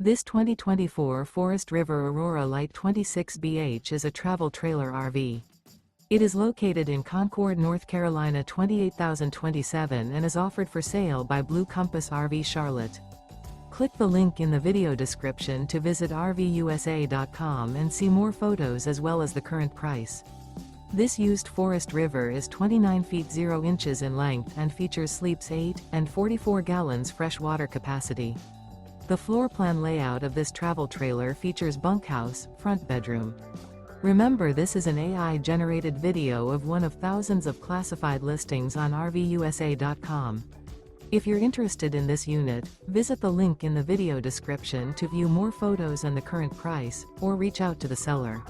This 2024 Forest River Aurora Light 26BH is a travel trailer RV. It is located in Concord, North Carolina 28027 and is offered for sale by Blue Compass RV Charlotte. Click the link in the video description to visit RVUSA.com and see more photos as well as the current price. This used Forest River is 29 feet 0 inches in length and features sleeps 8 and 44 gallons fresh water capacity. The floor plan layout of this travel trailer features bunkhouse, front bedroom. Remember, this is an AI-generated video of one of thousands of classified listings on RVUSA.com. If you're interested in this unit, visit the link in the video description to view more photos and the current price, or reach out to the seller.